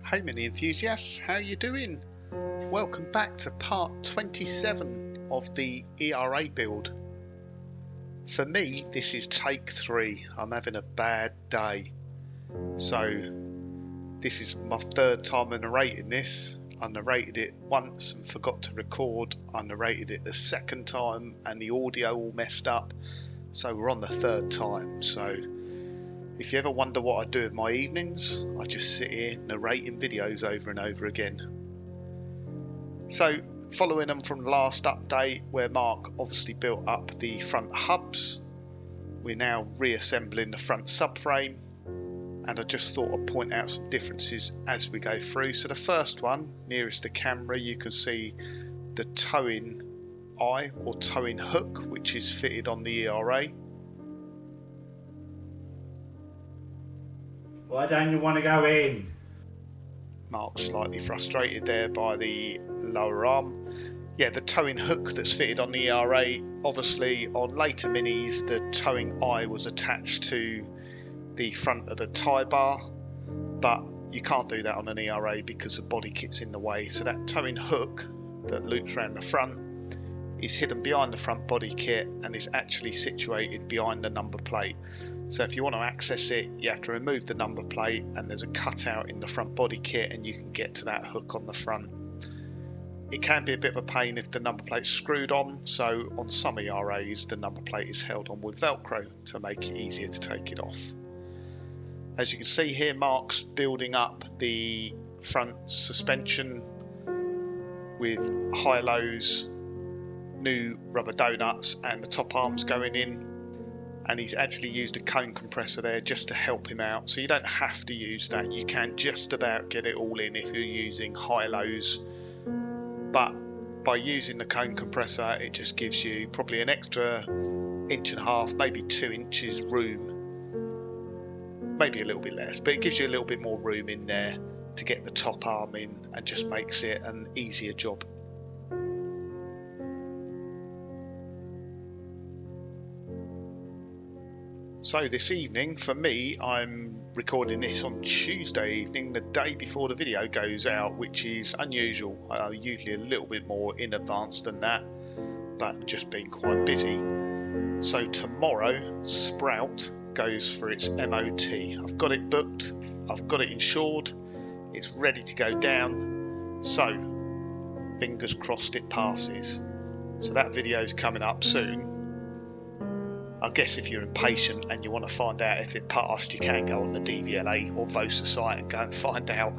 Hey mini enthusiasts, how you doing? Welcome back to part 27 of the ERA build. For me, this is take 3. I'm having a bad day. So this is my third time narrating this. I narrated it once and forgot to record. I narrated it the second time and the audio all messed up. So we're on the third time. So if you ever wonder what I do with my evenings, I just sit here narrating videos over and over again. So following them from the last update where Mark obviously built up the front hubs, we're now reassembling the front subframe, and I just thought I'd point out some differences as we go through. So the first one, nearest the camera, you can see the towing eye or towing hook, which is fitted on the ERA. Why don't you want to go in? Mark's slightly frustrated there by the lower arm. Yeah, the towing hook that's fitted on the ERA, obviously on later minis the towing eye was attached to the front of the tie bar, but you can't do that on an ERA because the body kit's in the way. So that towing hook that loops around the front is hidden behind the front body kit and is actually situated behind the number plate. So if you want to access it, you have to remove the number plate, and there's a cutout in the front body kit and you can get to that hook on the front. It can be a bit of a pain if the number plate's screwed on, so on some ERAs the number plate is held on with Velcro to make it easier to take it off. As you can see here, Mark's building up the front suspension with high-lows, new rubber donuts, and the top arms going in, and he's actually used a cone compressor there just to help him out. So you don't have to use that, you can just about get it all in if you're using high-lows, but by using the cone compressor it just gives you probably an extra 1.5 inches, maybe 2 inches room, maybe a little bit less, but it gives you a little bit more room in there to get the top arm in and just makes it an easier job. So this evening, for me, I'm recording this on Tuesday evening, the day before the video goes out, which is unusual. Usually a little bit more in advance than that, but just been quite busy. So tomorrow, Sprout goes for its MOT. I've got it booked, I've got it insured, it's ready to go down, so fingers crossed it passes. So that video is coming up soon. I guess if you're impatient and you want to find out if it passed, you can go on the DVLA or VOSA site and go and find out.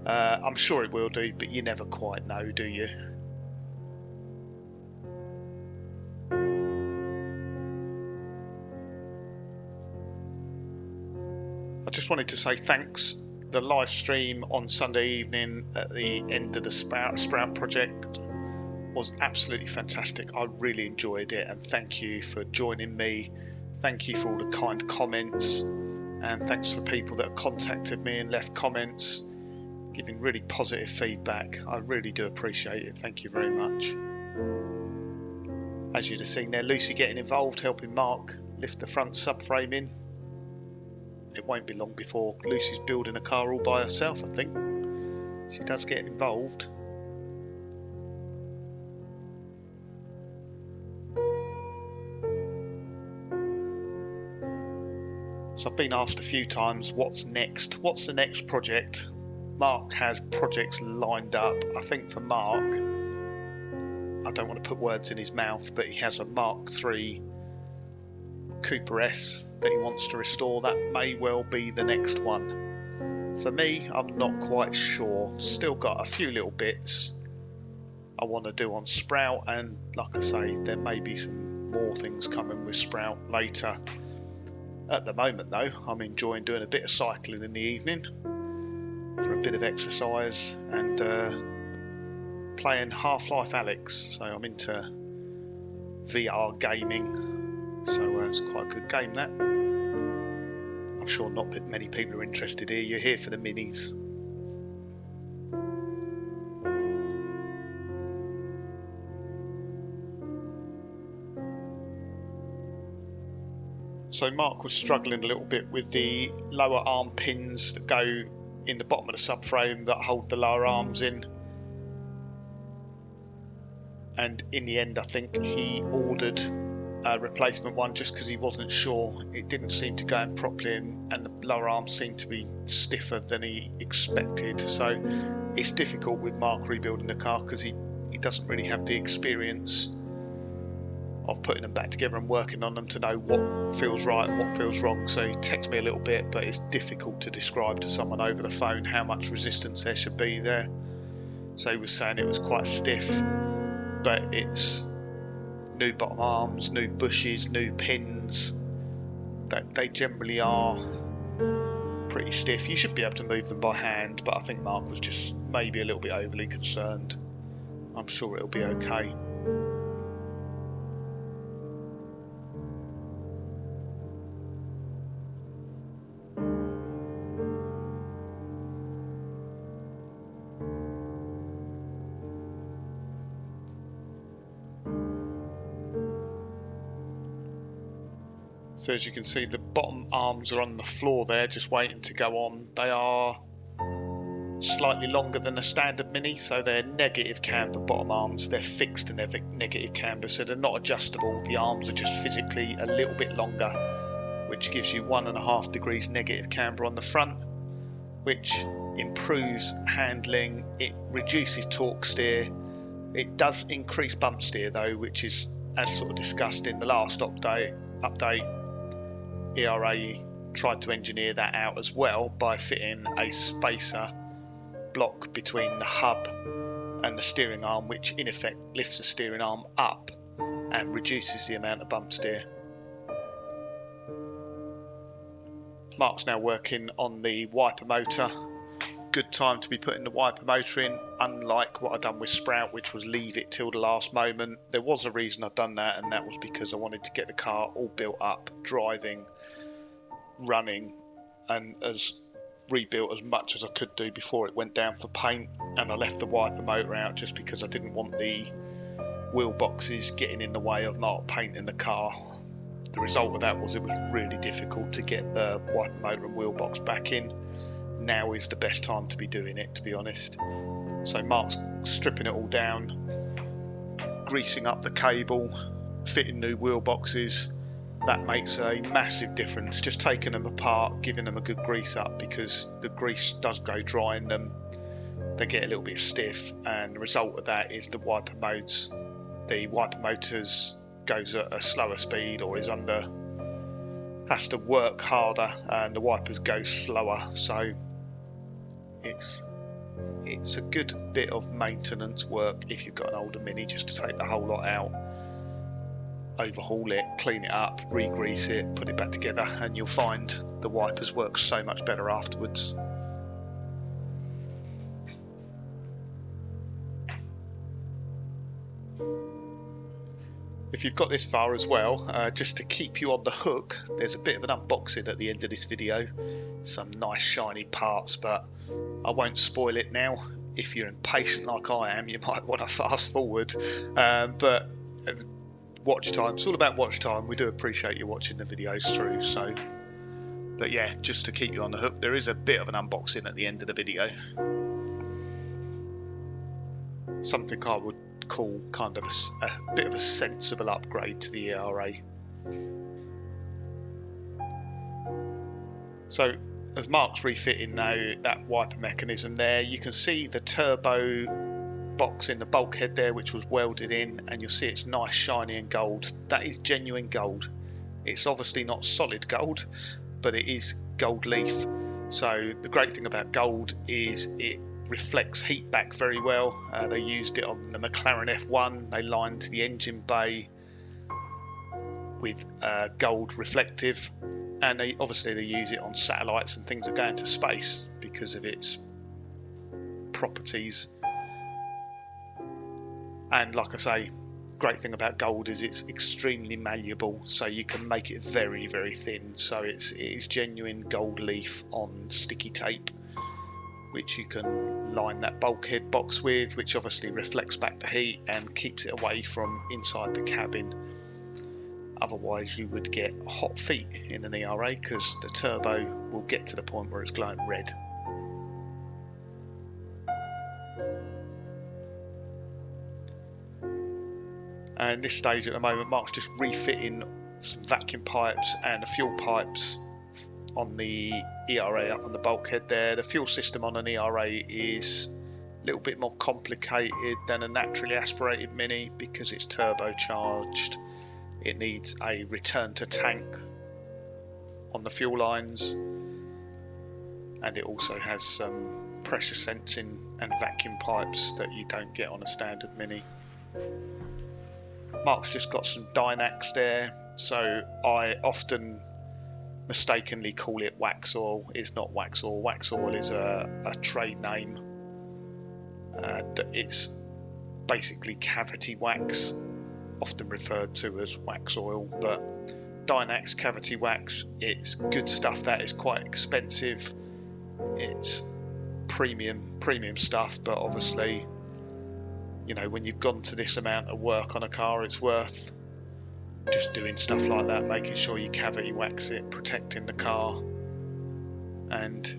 I'm sure it will do, but you never quite know, do you? I just wanted to say thanks. The live stream on Sunday evening at the end of the Sprout project was absolutely fantastic. I really enjoyed it, and thank you for joining me. Thank you for all the kind comments, and thanks for people that contacted me and left comments giving really positive feedback. I really do appreciate it. Thank you very much. As you'd have seen there, Lucy getting involved, helping Mark lift the front subframe in. It won't be long before Lucy's building a car all by herself, I think. She does get involved. So I've been asked a few times, what's next? What's the next project? Mark has projects lined up. I think for Mark, I don't want to put words in his mouth, but he has a Mark III Cooper S that he wants to restore. That may well be the next one. For me, I'm not quite sure. Still got a few little bits I want to do on Sprout, and like I say, there may be some more things coming with Sprout later. At the moment though, I'm enjoying doing a bit of cycling in the evening for a bit of exercise, and playing Half-Life Alyx. So I'm into VR gaming, so it's quite a good game that. I'm sure not many people are interested here. You're here for the minis. So Mark was struggling a little bit with the lower arm pins that go in the bottom of the subframe that hold the lower arms in. And in the end, I think he ordered a replacement one just because he wasn't sure. It didn't seem to go in properly, and the lower arms seemed to be stiffer than he expected. So it's difficult with Mark rebuilding the car because he doesn't really have the experience of putting them back together and working on them to know what feels right and what feels wrong. So he texts me a little bit, but it's difficult to describe to someone over the phone how much resistance there should be there. So he was saying it was quite stiff, but it's new bottom arms, new bushes, new pins. That they generally are pretty stiff. You should be able to move them by hand, but I think Mark was just maybe a little bit overly concerned. I'm sure it'll be okay. So as you can see, the bottom arms are on the floor there, just waiting to go on. They are slightly longer than a standard Mini, so they're negative camber bottom arms. They're fixed to negative camber, so they're not adjustable. The arms are just physically a little bit longer, which gives you 1.5 degrees negative camber on the front, which improves handling. It reduces torque steer. It does increase bump steer though, which is, as sort of discussed in the last update, ERA tried to engineer that out as well by fitting a spacer block between the hub and the steering arm, which in effect lifts the steering arm up and reduces the amount of bump steer. Mark's now working on the wiper motor. Good time to be putting the wiper motor in, unlike what I've done with Sprout, which was leave it till the last moment. There was a reason I'd done that, and that was because I wanted to get the car all built up, driving, running, and as rebuilt as much as I could do before it went down for paint. And I left the wiper motor out just because I didn't want the wheel boxes getting in the way of not painting the car. The result of that was it was really difficult to get the wiper motor and wheel box back in. Now is the best time to be doing it, to be honest. So Mark's stripping it all down, greasing up the cable, fitting new wheel boxes. That makes a massive difference. Just taking them apart, giving them a good grease up, because the grease does go dry in them. They get a little bit stiff, and the result of that is the wiper motors goes at a slower speed, or has to work harder, and the wipers go slower. So it's a good bit of maintenance work if you've got an older Mini, just to take the whole lot out, overhaul it, clean it up, re-grease it, put it back together, and you'll find the wipers work so much better afterwards. If you've got this far as well, just to keep you on the hook, there's a bit of an unboxing at the end of this video. Some nice shiny parts, but I won't spoil it now. If you're impatient like I am, you might want to fast forward. But watch time, it's all about watch time. We do appreciate you watching the videos through. So, but yeah, just to keep you on the hook, there is a bit of an unboxing at the end of the video. Something I would call kind of a bit of a sensible upgrade to the ERA. So as Mark's refitting now that wiper mechanism there, you can see the turbo box in the bulkhead there, which was welded in, and you'll see it's nice shiny and gold. That is genuine gold. It's obviously not solid gold, but it is gold leaf. So the great thing about gold is it reflects heat back very well. They used it on the McLaren F1. They lined the engine bay with gold reflective, and they use it on satellites and things that go into space because of its properties. And like I say, great thing about gold is it's extremely malleable, so you can make it very, very thin. So it is genuine gold leaf on sticky tape, which you can line that bulkhead box with, which obviously reflects back the heat and keeps it away from inside the cabin. Otherwise you would get hot feet in an ERA because the turbo will get to the point where it's glowing red. And this stage at the moment, Mark's just refitting some vacuum pipes and the fuel pipes on the ERA up on the bulkhead there. The fuel system on an ERA is a little bit more complicated than a naturally aspirated Mini because it's turbocharged. It needs a return to tank on the fuel lines, and it also has some pressure sensing and vacuum pipes that you don't get on a standard Mini. Mark's just got some Dynax there, so I often mistakenly call it wax oil. It's not wax oil. Wax oil is a trade name. It's basically cavity wax, often referred to as wax oil, but Dynax cavity wax, it's good stuff. That is quite expensive. It's premium stuff, but obviously, you know, when you've gone to this amount of work on a car, it's worth just doing stuff like that, making sure you cavity wax it, protecting the car. And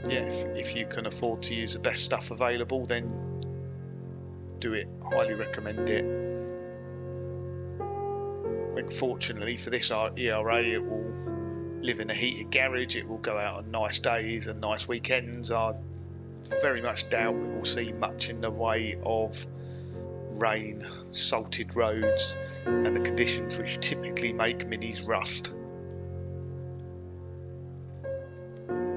yeah, if you can afford to use the best stuff available, then do it. Highly recommend it. Fortunately for this ERA, it will live in a heated garage. It will go out on nice days and nice weekends. I very much doubt we will see much in the way of rain, salted roads, and the conditions which typically make Minis rust.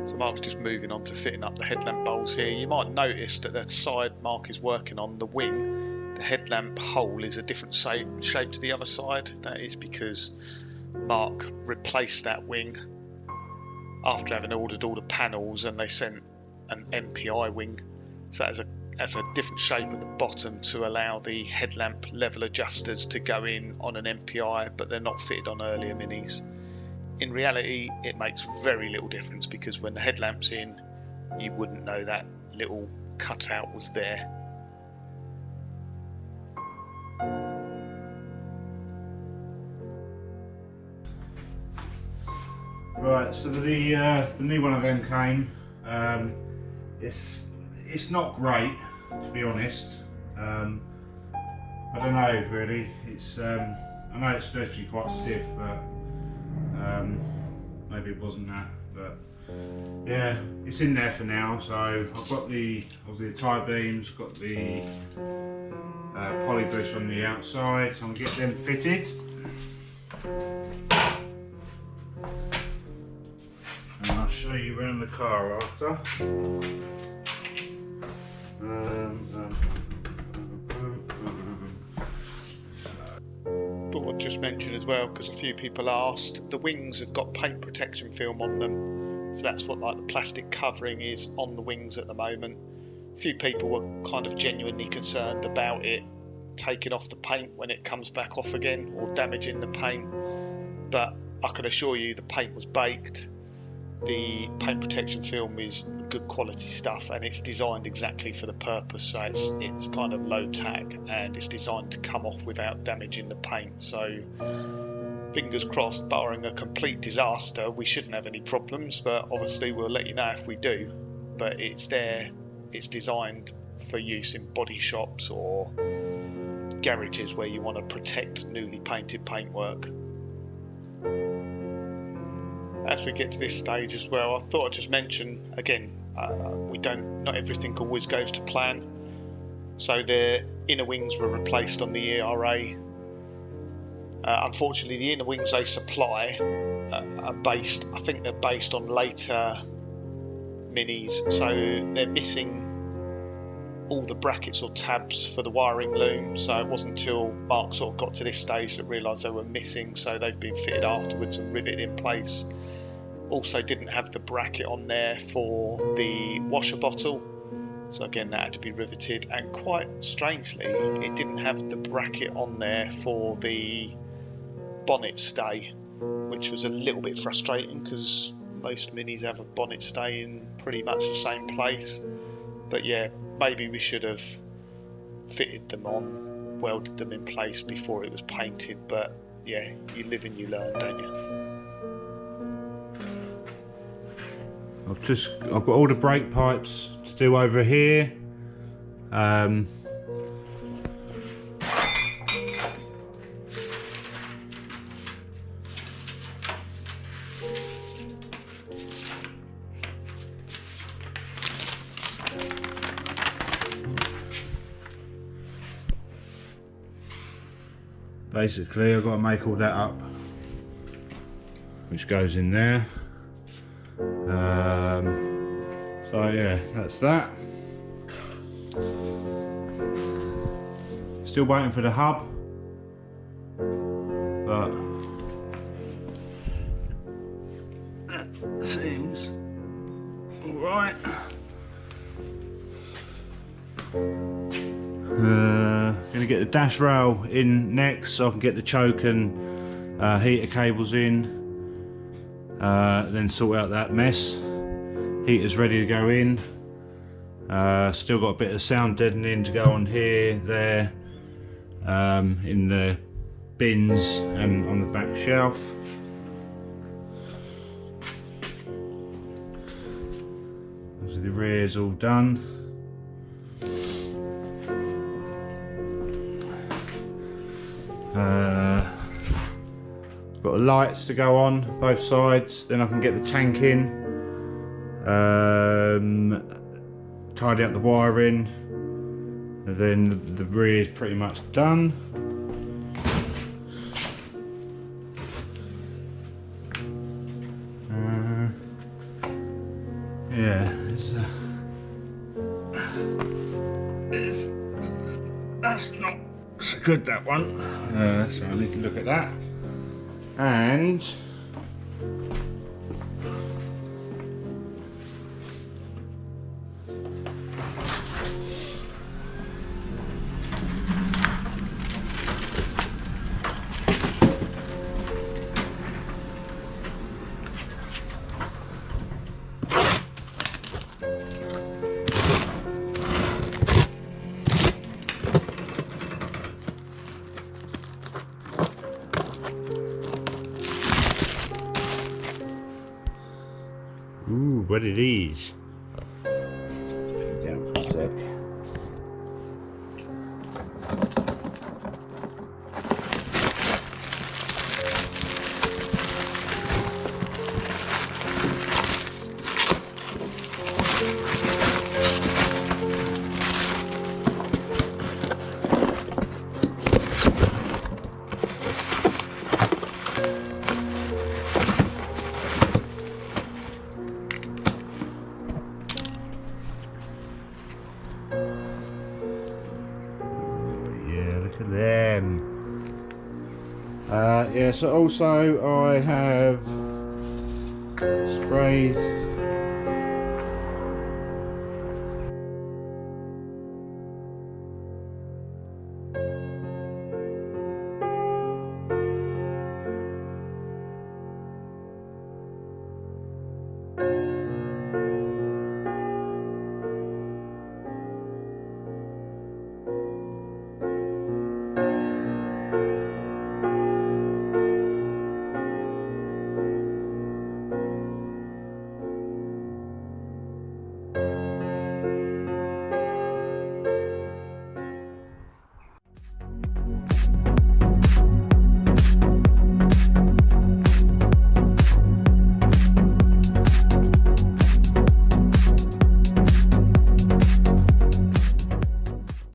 So Mark's just moving on to fitting up the headlamp bowls here. You might notice that the side Mark is working on, the wing, the headlamp hole is a different shape to the other side. That is because Mark replaced that wing after having ordered all the panels, and they sent an MPI wing, so that has a different shape at the bottom to allow the headlamp level adjusters to go in on an MPI, but they're not fitted on earlier Minis. In reality, it makes very little difference because when the headlamp's in, you wouldn't know that little cutout was there. Right, so the new one of them came. It's not great, to be honest. I don't know really. It's I know it's supposed to be quite stiff, but maybe it wasn't that. But yeah, it's in there for now. So I've got obviously the tie beams, got the poly bush on the outside, so I'm gonna get them fitted. And I'll show you around the car after. Thought I'd just mention as well, because a few people asked, the wings have got paint protection film on them, so that's what like the plastic covering is on the wings at the moment. A few people were kind of genuinely concerned about it taking off the paint when it comes back off again, or damaging the paint, but I can assure you the paint was baked. The paint protection film is good quality stuff, and it's designed exactly for the purpose, so it's kind of low tack, and it's designed to come off without damaging the paint. So fingers crossed, barring a complete disaster, we shouldn't have any problems, but obviously we'll let you know if we do. But it's there, it's designed for use in body shops or garages where you want to protect newly painted paintwork. As we get to this stage as well, I thought I'd just mention again, not everything always goes to plan. So the inner wings were replaced on the ERA. Unfortunately, the inner wings they supply are based, I think they're based on later Minis, so they're missing all the brackets or tabs for the wiring loom. So it wasn't until Mark sort of got to this stage that realised they were missing, so they've been fitted afterwards and riveted in place. Also didn't have the bracket on there for the washer bottle, so again that had to be riveted, and quite strangely it didn't have the bracket on there for the bonnet stay, which was a little bit frustrating because most Minis have a bonnet stay in pretty much the same place. But yeah, maybe we should have fitted them on, welded them in place before it was painted, but yeah, you live and you learn, don't you? I've got all the brake pipes to do over here. basically I've got to make all that up, which goes in there. So yeah, that's that. Still waiting for the hub, but that seems alright. Gonna get the dash rail in next so I can get the choke and heater cables in, then sort out that mess. Heater's ready to go in. Still got a bit of sound deadening to go on here, there, in the bins and on the back shelf. So the rear's all done. Got the lights to go on both sides, then I can get the tank in, tidy up the wiring, and then the rear is pretty much done. Yeah, that's not so good, that one. So I need to look at that. And ooh, what are these? Put it down for a sec. Them. Yeah, so also I have sprayed